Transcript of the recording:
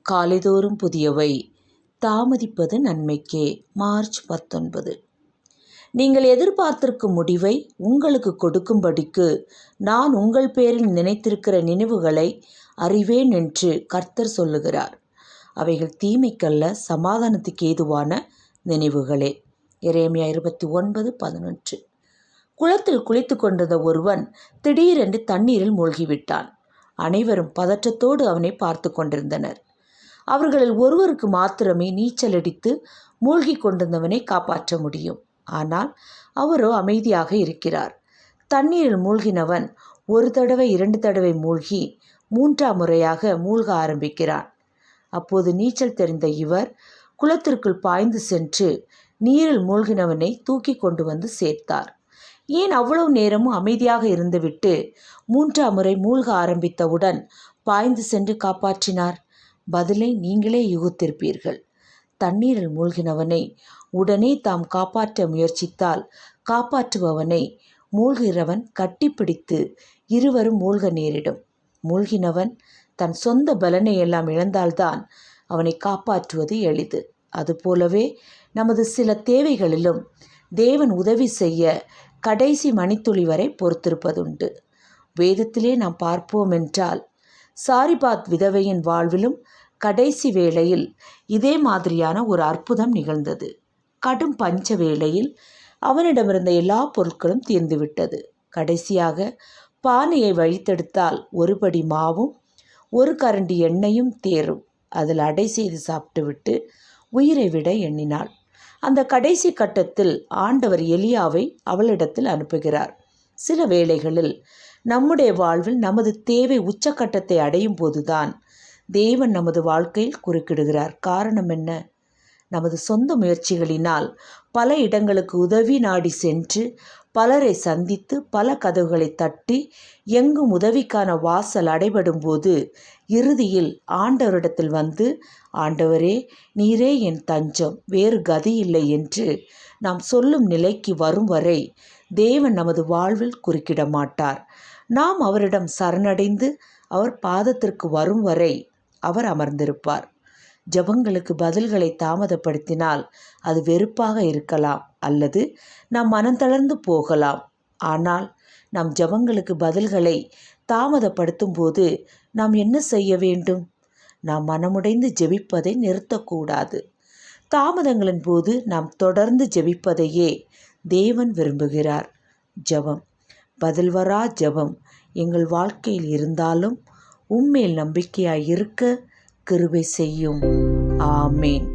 காலைதோறும் புதியவை தாமதிப்பது நன்மைக்கே. மார்ச் 19. நீங்கள் எதிர்பார்த்திருக்கும் முடிவை உங்களுக்கு கொடுக்கும்படிக்கு நான் உங்கள் பேரில் நினைத்திருக்கிற நினைவுகளை அறிவேன் என்று கர்த்தர் சொல்லுகிறார். அவைகள் தீமைக்கல்ல, சமாதானத்துக்கு ஏதுவான நினைவுகளே. எரேமியா 29:11. குளத்தில் குளித்து கொண்டிருந்த ஒருவன் திடீரென்று தண்ணீரில் மூழ்கிவிட்டான். அனைவரும் பதற்றத்தோடு அவனை பார்த்து கொண்டிருந்தனர். அவர்களில் ஒருவருக்கு மாத்திரமே நீச்சலடித்து மூழ்கி கொண்டிருந்தவனை காப்பாற்ற முடியும். ஆனால் அவரோ அமைதியாக இருக்கிறார். தண்ணீரில் மூழ்கினவன் ஒரு தடவை 2 தடவை மூழ்கி 3ஆம் முறையாக மூழ்க ஆரம்பிக்கிறான். அப்போது நீச்சல் தெரிந்த இவர் குளத்திற்குள் பாய்ந்து சென்று நீரில் மூழ்கினவனை தூக்கி கொண்டு வந்து சேர்த்தார். ஏன் அவ்வளவு நேரமும் அமைதியாக இருந்துவிட்டு 3ஆம் முறை மூழ்க ஆரம்பித்தவுடன் பாய்ந்து சென்று காப்பாற்றினார்? பதிலை நீங்களே யூகித்திருப்பீர்கள். தண்ணீரில் மூழ்கினவனை உடனே தாம் காப்பாற்ற முயற்சித்தால் காப்பாற்றுபவனை மூழ்கிறவன் கட்டிப்பிடித்து இருவரும் மூழ்க நேரிடும். மூழ்கினவன் தன் சொந்த பலனை எல்லாம் இழந்தால்தான் அவனை காப்பாற்றுவது எளிது. அதுபோலவே நமது சில தேவைகளிலும் தேவன் உதவி செய்ய கடைசி மணித்துளி வரை பொறுத்திருப்பதுண்டு. வேதத்திலே நாம் பார்ப்போம் என்றால் சாரிபாத் விதவையின் வாழ்விலும் கடைசி வேளையில் இதே மாதிரியான ஒரு அற்புதம் நிகழ்ந்தது. கடும் பஞ்ச வேளையில் அவனிடமிருந்த எல்லா பொருட்களும் தீர்ந்துவிட்டது. கடைசியாக பானையை வழித்தெடுத்தால் 1 படி மாவும் 1 கரண்டி எண்ணெயும் தேரும். அதில் அடை செய்து சாப்பிட்டுவிட்டு உயிரை விட எண்ணினாள். அந்த கடைசி கட்டத்தில் ஆண்டவர் எலியாவை அவளிடத்தில் அனுப்புகிறார். சில வேளைகளில் நம்முடைய வாழ்வில் நமது தேவை உச்சக்கட்டத்தை அடையும் போதுதான் தேவன் நமது வாழ்க்கையில் குறுக்கிடுகிறார். காரணம் என்ன? நமது சொந்த முயற்சிகளினால் பல இடங்களுக்கு உதவி நாடி சென்று பலரை சந்தித்து பல கதவுகளை தட்டி எங்கும் உதவிக்கான வாசல் அடைபடும் போது இறுதியில் ஆண்டவரிடத்தில் வந்து, ஆண்டவரே நீரே என் தஞ்சம், வேறு கதி இல்லை என்று நாம் சொல்லும் நிலைக்கு வரும் வரை தேவன் நமது வாழ்வில் குறுக்கிட மாட்டார். நாம் அவரிடம் சரணடைந்து அவர் பாதத்திற்கு வரும் வரை அவர் அமர்ந்திருப்பார். ஜெபங்களுக்கு பதில்களை தாமதப்படுத்தினால் அது வெறுப்பாக இருக்கலாம், அல்லது நாம் மனந்தளர்ந்து போகலாம். ஆனால் நம் ஜெபங்களுக்கு பதில்களை தாமதப்படுத்தும் போது நாம் என்ன செய்ய வேண்டும்? நாம் மனமுடைந்து ஜெபிப்பதை நிறுத்தக்கூடாது. தாமதங்களின் போது நாம் தொடர்ந்து ஜெபிப்பதையே தேவன் விரும்புகிறார். ஜெபம், பதில் வரா ஜெபம் எங்கள் வாழ்க்கையில் இருந்தாலும் உம்மேல் நம்பிக்கையாய் இருக்க கிருபை செய்யும். ஆமேன்.